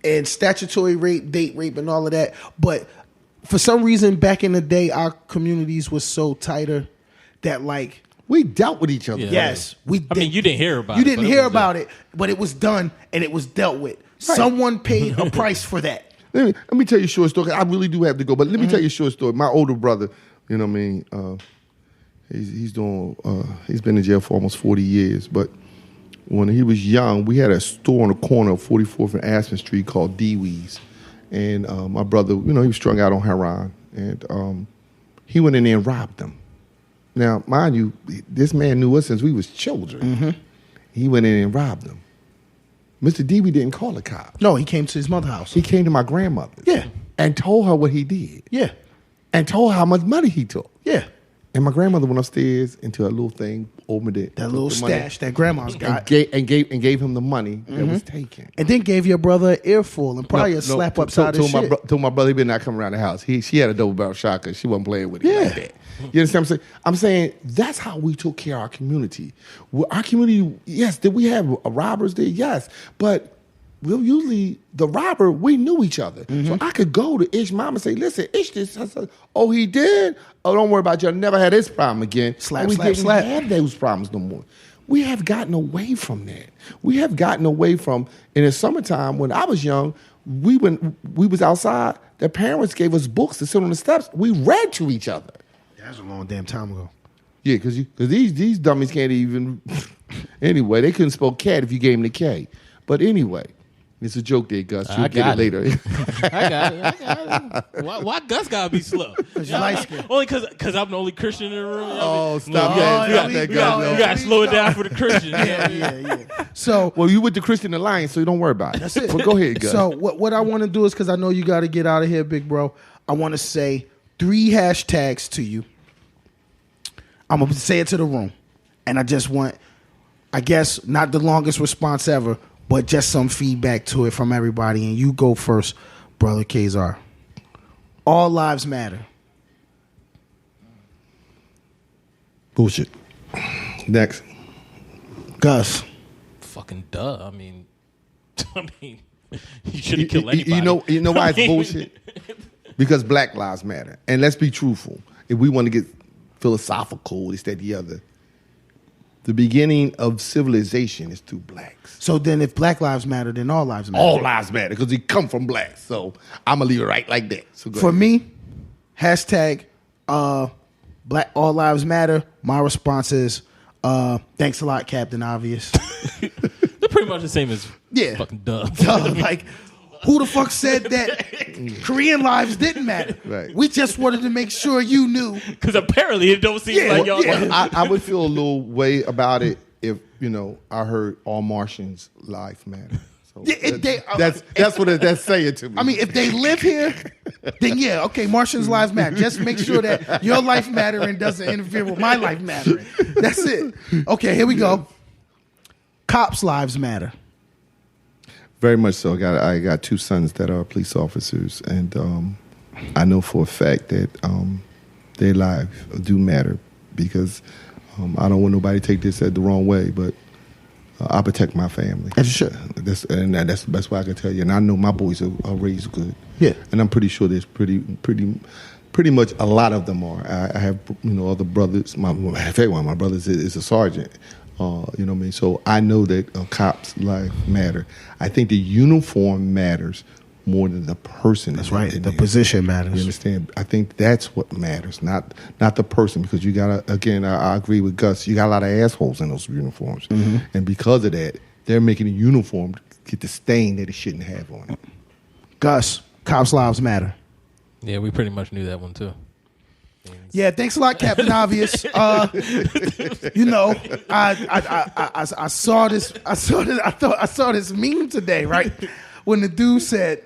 and statutory rape, date rape, and all of that. But for some reason, back in the day, our communities was so tighter that we dealt with each other. Yeah. yes, we. I mean, you didn't hear about it. You didn't but it hear was about it, but it was done and it was dealt with. Right. Someone paid a price for that. Let me tell you a short story. I really do have to go, but let me tell you a short story. My older brother, you know what I mean? He's been in jail for almost 40 years. But when he was young, we had a store on the corner of 44th and Aspen Street called Dee-Wee's. And my brother, he was strung out on heroin. And he went in there and robbed them. Now, mind you, this man knew us since we was children. He went in and robbed them. Mr. Dewey didn't call the cops. No, he came to his mother's house. He came to my grandmother's. Yeah. And told her what he did. Yeah. And told her how much money he took. Yeah. And my grandmother went upstairs into a little thing, opened it. That little took the money, stash that grandma's got. and gave him the money that was taken. And then gave your brother an earful and probably a slap upside his shit. Told my brother he better not come around the house. She had a double barrel shotgun. She wasn't playing with it like that. You understand what I'm saying? I'm saying that's how we took care of our community. Our community, yes, did we have robbers there? Yes. But usually the robber, we knew each other. So I could go to Ish mom and say, listen, Ish this. I said, oh, he did? Oh, don't worry about you. I never had this problem again. Slap, we slap, didn't slap. have those problems no more. We have gotten away from that. We have gotten away from, in the summertime when I was young, we was outside, the parents gave us books to sit on the steps. We read to each other. That was a long damn time ago. Yeah, because these dummies can't even. Anyway, they couldn't spell cat if you gave them the K. But anyway, it's a joke there, Gus. You'll get it later. I got it. Why Gus gotta be slow? Because you're light skinned. Only because I'm the only Christian in the room. Oh, stop. You that, Gus. You gotta slow it down for the Christian. Yeah. So, well, you with the Christian Alliance, so you don't worry about it. That's it. But go ahead, Gus. So what I want to do is, because I know you got to get out of here, big bro, I want to say 3 hashtags to you. I'm going to say it to the room. And I just want, I guess, not the longest response ever, but just some feedback to it from everybody. And you go first, Brother Kayzar. All lives matter. Bullshit. Next. Gus. Fucking duh. I mean, You shouldn't kill anybody. You know why it's bullshit? Because Black Lives Matter. And let's be truthful. If we want to get philosophical, this, that, the other, the beginning of civilization is through blacks. So then if Black Lives Matter, then all lives matter. All lives matter because they come from blacks. So I'm going to leave it right like that. So For me, hashtag Black All Lives Matter. My response is, thanks a lot, Captain Obvious. They're pretty much the same as fucking duh. Like, who the fuck said that Korean lives didn't matter? Right. We just wanted to make sure you knew. Because apparently it don't seem like y'all. I would feel a little way about it if, I heard all Martians' life matter. So that's what that's saying to me. I mean, if they live here, then okay, Martians' lives matter. Just make sure that your life mattering doesn't interfere with my life mattering. That's it. Okay, here we go. Cops' lives matter. Very much so. I got two sons that are police officers, and I know for a fact that their lives do matter because I don't want nobody to take this the wrong way, but I protect my family. As you should. That's why I can tell you. And I know my boys are raised good. Yeah. And I'm pretty sure there's pretty much a lot of them are. I have other brothers. In fact, one of my brothers is a sergeant. You know what I mean? So I know that cops' life matter. I think the uniform matters more than the person. That's right. The position matters. You understand? I think that's what matters, not the person. Because you gotta, again, I agree with Gus. You got a lot of assholes in those uniforms, and because of that, they're making the uniform get the stain that it shouldn't have on it. Gus, cops' lives matter. Yeah, we pretty much knew that one too. Yeah, thanks a lot, Captain Obvious. I saw this. I saw this meme today, right? When the dude said,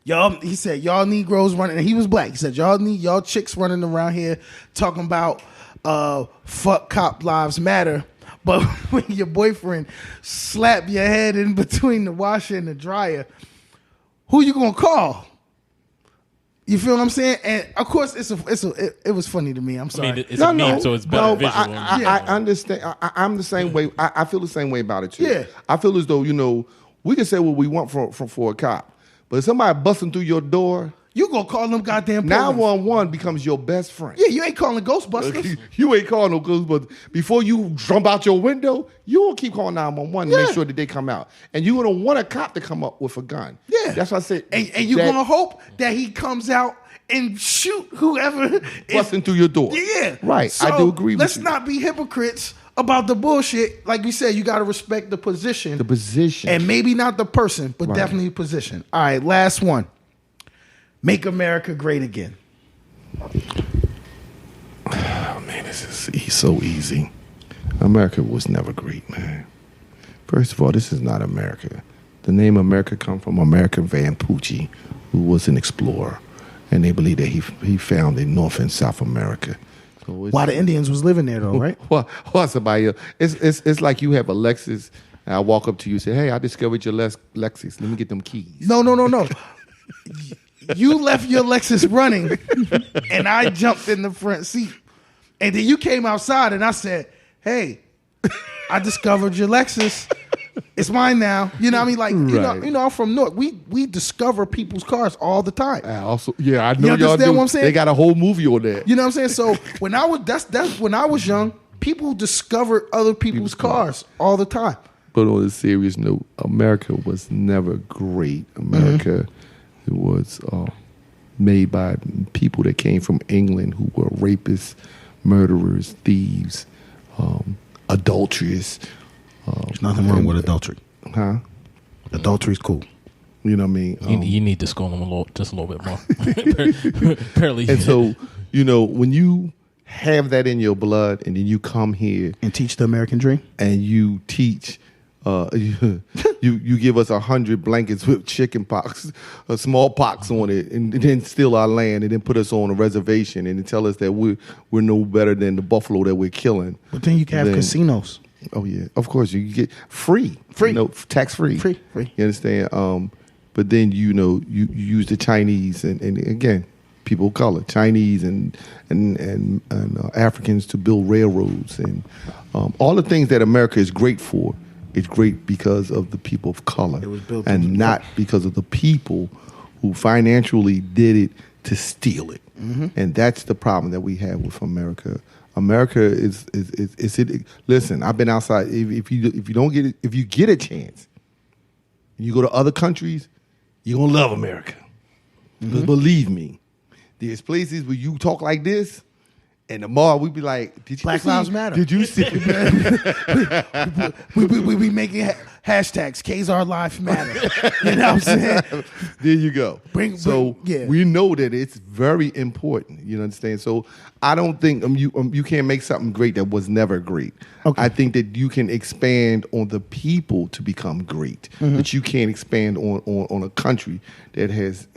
he said, y'all Negroes running, and he was black. He said, y'all chicks running around here talking about fuck cop lives matter. But when your boyfriend slap your head in between the washer and the dryer, who you gonna call? You feel what I'm saying? And of course, it was funny to me. I'm sorry. I mean, it's a meme, so it's better visual. I understand. I'm the same way. I feel the same way about it too. Yeah. I feel as though we can say what we want for a cop, but if somebody busting through your door, you gonna call them goddamn police. 911 becomes your best friend. Yeah, you ain't calling Ghostbusters. You ain't calling no Ghostbusters. Before you jump out your window, you will keep calling 911 to make sure that they come out. And you're gonna want a cop to come up with a gun. Yeah, that's what I said. And you're gonna hope that he comes out and shoot whoever busting through your door. Yeah, right. So I do agree with you. Let's not be hypocrites about the bullshit. Like you said, you got to respect the position. The position. And maybe not the person, but definitely the position. All right, last one. Make America great again. Oh, man, this is so easy. America was never great, man. First of all, this is not America. The name America comes from American Vespucci, who was an explorer. And they believe that he found in North and South America. So why the Indians was living there, though, right? Well, somebody, it's like you have a Lexus, and I walk up to you and say, hey, I discovered your Lexus. Let me get them keys. No. You left your Lexus running, and I jumped in the front seat. And then you came outside, and I said, hey, I discovered your Lexus. It's mine now. You know what I mean? Like, I'm from North. We discover people's cars all the time. I know y'all do. What I'm saying? They got a whole movie on that. You know what I'm saying? So when I was that's when I was young, people discovered other people's cars all the time. But on a serious note, America was never great. America it was made by people that came from England who were rapists, murderers, thieves, adulterers. There's nothing wrong with adultery. Huh? Adultery's cool. You know what I mean? You need to school them just a little bit more. Apparently. And so, when you have that in your blood and then you come here. And teach the American dream. And you teach, you give us 100 blankets with chicken pox, smallpox on it, and then steal our land and then put us on a reservation and then tell us that we're no better than the buffalo that we're killing. But then you can have casinos. Oh yeah, of course you get free, tax free, free. You understand? But then you use the Chinese and again, people of color, Chinese and Africans to build railroads and all the things that America is great for. It's great because of the people of color, It was built and not because of the people who financially did it to steal it. And that's the problem that we have with America. America is it. Listen, I've been outside. If you don't get it, if you get a chance, and you go to other countries, you're gonna love America. Because believe me, there's places where you talk like this, and tomorrow we be like, "Did you Black see, Lives Matter." Did you see?" we be making hashtags Kayzar Life Matter. You know what I'm saying? There you go. Yeah. We know that it's very important. You understand? So I don't think you can't make something great that was never great. Okay. I think that you can expand on the people to become great, but you can't expand on a country that has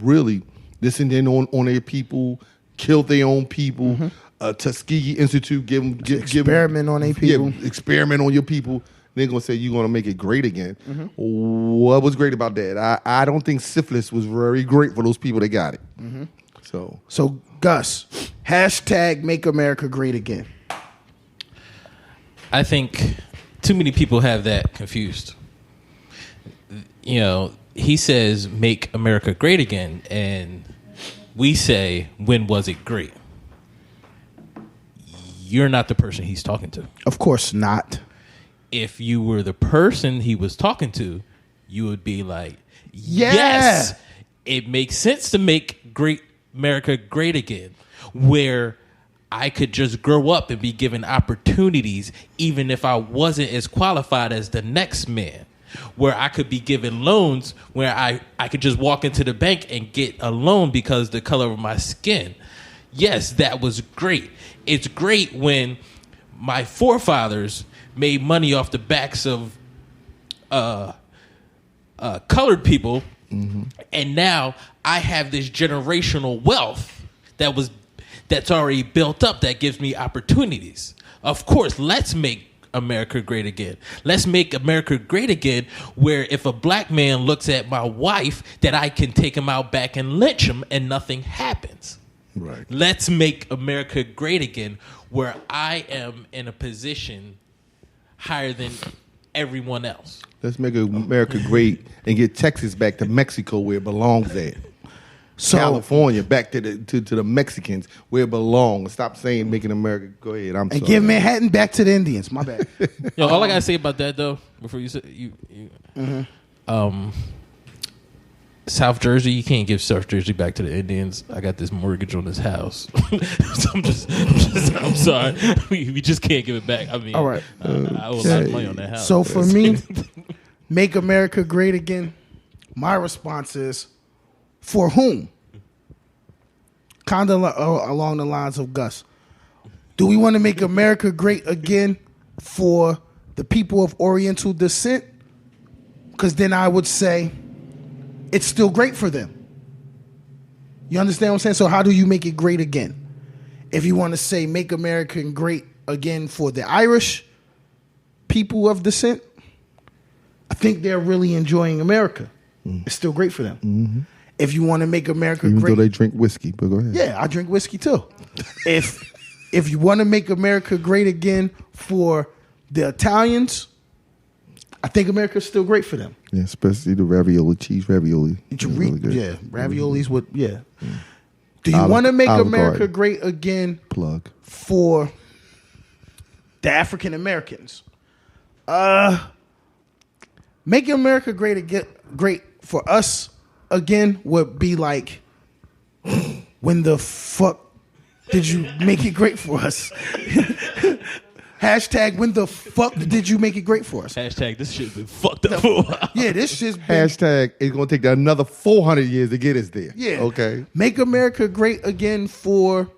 really listened in on their people, killed their own people. Tuskegee Institute Experiment on their people. Yeah, experiment on your people. They're gonna say you're gonna make it great again. What was great about that? I don't think syphilis was very great for those people that got it. So Gus, hashtag Make America Great Again. I think too many people have that confused. You know, he says make America great again, and we say, when was it great? You're not the person he's talking to. Of course not. If you were the person he was talking to, you would be like, yes, it makes sense to make great America great again, where I could just grow up and be given opportunities, even if I wasn't as qualified as the next man, where I could be given loans, where I could just walk into the bank and get a loan because the color of my skin. Yes, that was great. It's great when my forefathers made money off the backs of colored people, and now I have this generational wealth that's already built up that gives me opportunities. Of course, let's make America great again. Let's make America great again, where if a black man looks at my wife, that I can take him out back and lynch him and nothing happens. Right. Let's make America great again, where I am in a position higher than everyone else. Let's make America great and get Texas back to Mexico where it belongs at. So, California back to the Mexicans where it belongs. Stop saying making America. Go ahead. I'm sorry. and give Manhattan back to the Indians. My bad. Yo, all I gotta say about that though, before you say South Jersey, you can't give South Jersey back to the Indians. I got this mortgage on this house. So I'm sorry. We just can't give it back. I mean, All right. I owe a lot of money on that house. So for me, make America great again, my response is, for whom? Kind of along the lines of Gus. Do we want to make America great again for the people of Oriental descent? Because then I would say it's still great for them. You understand what I'm saying? So how do you make it great again? If you want to say make America great again for the Irish people of descent, I think they're really enjoying America. It's still great for them. If you want to make America Even great, though they drink whiskey, but go ahead. yeah, I drink whiskey too. if you want to make America great again for the Italians, I think America's still great for them. Yeah, especially the ravioli, cheese ravioli. Really good. Yeah, raviolis with Do you want to make America Garden. great again Plug. for the African Americans? Making America great for us again would be like, when the fuck did you make it great for us? Hashtag when the fuck did you make it great for us? Hashtag this shit's been fucked up for a while. Yeah, this shit's been, Hashtag it's going to take another 400 years to get us there. yeah. Okay. Make America great again for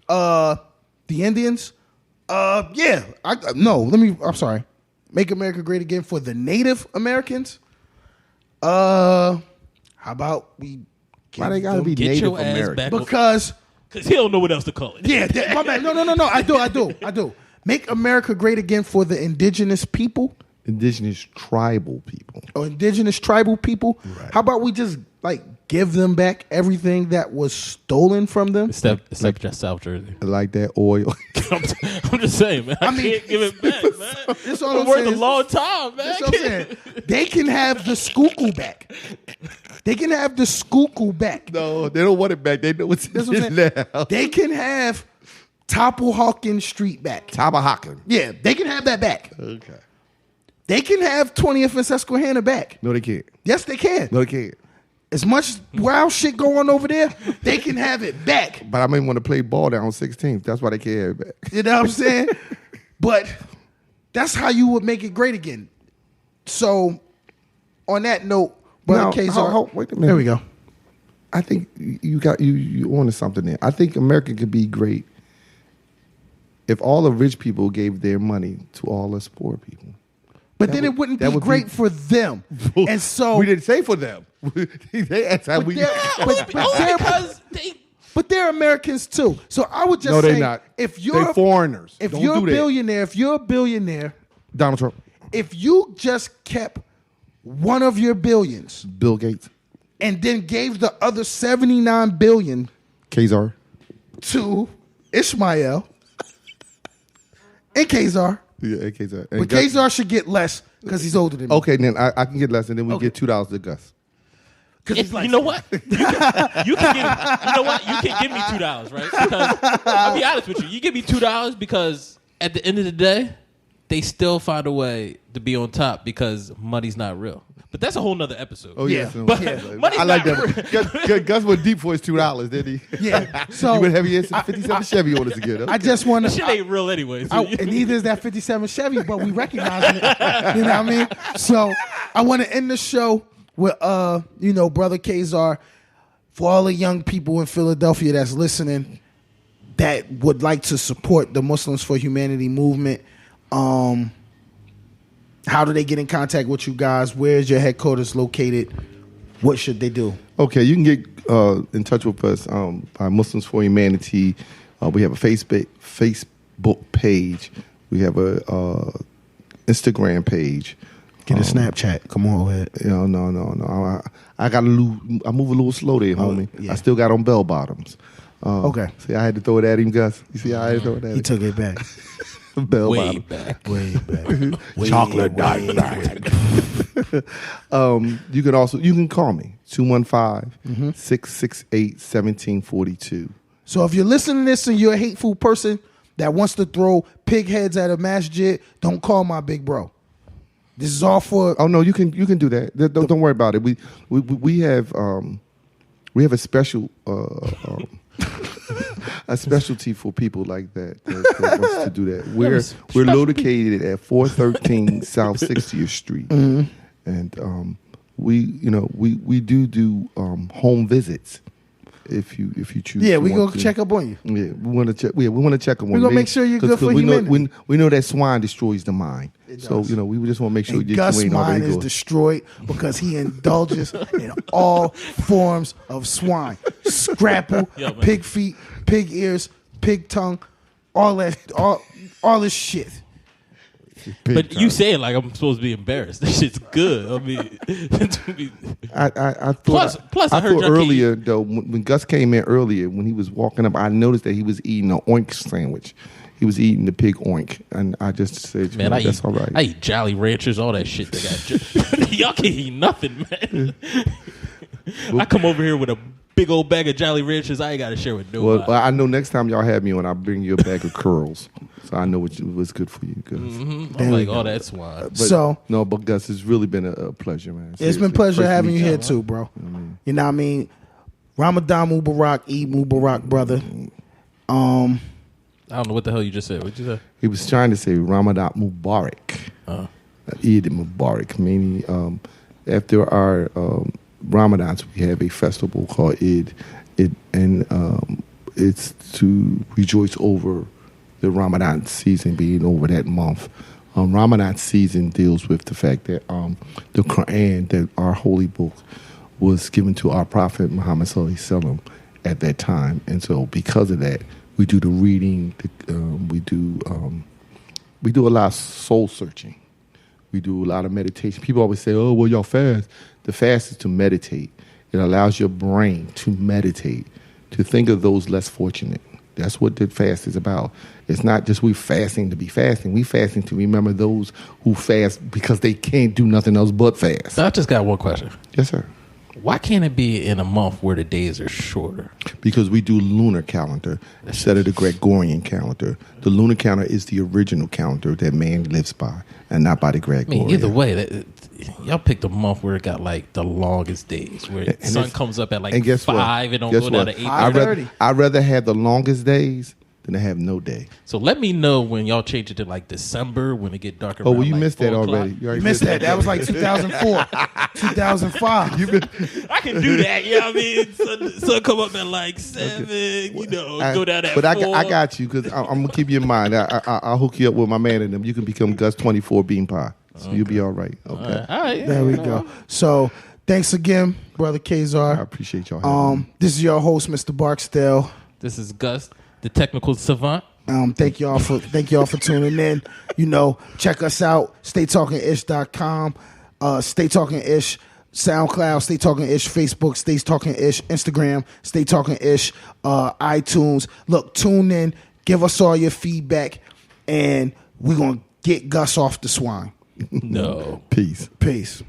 the Indians. Yeah. I'm sorry. Make America great again for the Native Americans. How about we Why they got to be Get Native your ass American? back. because Because he don't know what else to call it. yeah, my bad. No. I do. Make America great again for the indigenous people Indigenous tribal people. or indigenous tribal people. Right. How about we just like give them back everything that was stolen from them. Except just South Jersey. Like that oil. I'm just saying, man. I can't give it back, man. That's all I'm worth saying. a long time, man. That's what I'm saying. They can have the skuku back. They can have the skuku back. No, they don't want it back. They know it's That's what I'm saying. now. They can have Topple Street back. Tabahawken. Yeah, they can have that back. Okay. They can have 20th and Susquehanna back. No, they can't. Yes, they can. No, they can't. As much wild shit going over there, they can have it back. But I may want to play ball down on 16th. That's why they can't have it back. You know what I'm saying? But that's how you would make it great again. So, on that note, brother Kayzar, wait a minute. there we go. I think you onto something there. I think America could be great if all the rich people gave their money to all us poor people. But then it wouldn't be great for them. And so we didn't say for them. That's how we. But they're Americans too. So I would just No, say, they're not. if you're They're foreigners. if Don't you're a do that. billionaire, Donald Trump, if you just kept one of your billions Bill Gates, and then gave the other 79 billion Kayzar. to Ishmael and Kayzar, Yeah, Kayzar. but Kayzar should get less because he's older than me. Okay, then I can get less, and then we get $2 to Gus. You know what? You can give me $2, right? Because I'll be honest with you. You give me $2 because at the end of the day, they still find a way to be on top because money's not real. But that's a whole nother episode. Oh yeah, Yeah. But money's I like not that. real. Gus went deep for his $2, didn't he? Yeah. So You would have your 57 Chevy on us again. Okay. I just want Shit to. ain't real anyway. And neither is that 57 Chevy, but we recognize it. You know what I mean? So I want to end the show with, brother Kayzar, for all the young people in Philadelphia that's listening that would like to support the Muslims for Humanity movement. How do they get in contact with you guys? Where is your headquarters located? What should they do? Okay, you can get in touch with us by Muslims for Humanity. We have a Facebook page. We have a Instagram page. Get a Snapchat. Come on, ahead. No. I move a little slow there, homie. Yeah. I still got on bell bottoms. Okay. See, I had to throw it at him, Gus. You see how I had to throw it at him? He took it back. Bell Way bottom. back. Way back. Chocolate back. You can call me 215-668-1742. So if you're listening to this and you're a hateful person that wants to throw pig heads at a masjid, don't call my big bro. This is all for. Oh no, you can do that. Don't worry about it. We have a special a specialty for people like that wants to do that. We're located at 413 South 60th Street, and we do home visits. If you choose, Yeah, we gonna check up on you. Yeah, we want to check. Yeah, we want to check on. We gonna make sure you're good for humanity. We know that swine destroys the mind. So does. we just want to make sure And you Gus' ain't mind already is good. destroyed because he indulges in all forms of swine, scrapple, Yo, man. pig feet, pig ears, pig tongue, all that, all this shit. But you say it like I'm supposed to be embarrassed. That shit's good. I mean, I Plus, I heard thought Junkie- earlier though when Gus came in earlier when he was walking up, I noticed that he was eating an oink sandwich. He was eating the pig oink, and I just said, man, that's all right. I eat Jolly Ranchers, all that shit. They got y'all can't eat nothing, man. I come over here with a big old bag of Jolly Ranchers. I ain't got to share with nobody. Well, I know next time y'all have me on, I'll bring you a bag of curls, so I know what's good for you, Gus. I'm like, oh, that's wine. But, but Gus, it's really been a pleasure, man. It's Seriously. been a pleasure Pleasure to having meet you here too, bro. You know what I mean? Ramadan Mubarak, Eid Mubarak, brother. I don't know what the hell you just said. What'd you say? He was trying to say Ramadan Mubarak. Eid Mubarak, meaning after our Ramadans, we have a festival called Eid. It's to rejoice over the Ramadan season being over that month. Ramadan season deals with the fact that the Quran, that our holy book, was given to our Prophet Muhammad Sallallahu Alaihi Wasallam at that time, and so because of that, we do the reading. We do a lot of soul searching. We do a lot of meditation. People always say, "Oh, well, y'all fast." The fast is to meditate It allows your brain to meditate, to think of those less fortunate. That's what the fast is about. It's not just we fasting to be fasting. We fasting to remember those who fast because they can't do nothing else but fast. So I just got one question. Yes, sir. Why can't it be in a month where the days are shorter? Because we do lunar calendar instead of the Gregorian calendar. The lunar calendar is the original calendar that man lives by, and not by the I Gregorian. mean, either way, y'all picked a month where it got like the longest days, where the sun comes up at like 5 and don't go down to 8:30. I'd rather have the longest days than to have no day. So let me know when y'all change it to like December when it get darker. Oh, well, you like missed that 4 o'clock. already. You You missed that. That was like 2004, 2005. I can do that. You know what I mean? Sun come up at like 7, you know, go down at 4. But I got you because I'm going to keep you in mind. I'll hook you up with my man and them. You can become Gus 24 Bean Pie. So you'll be all right. Okay. All right. There we go. So thanks again, Brother Kayzar. I appreciate y'all having me. This is your host, Mr. Barksdale. This is Gus, the technical savant. Thank y'all for tuning in. You know, check us out, staytalkingish.com, Stay Talking Ish, SoundCloud, Stay Talking Ish, Facebook, Stay Talking Ish, Instagram, Stay Talking Ish, iTunes. Look, tune in, give us all your feedback, and we're gonna get Gus off the swine. No. Peace. Peace.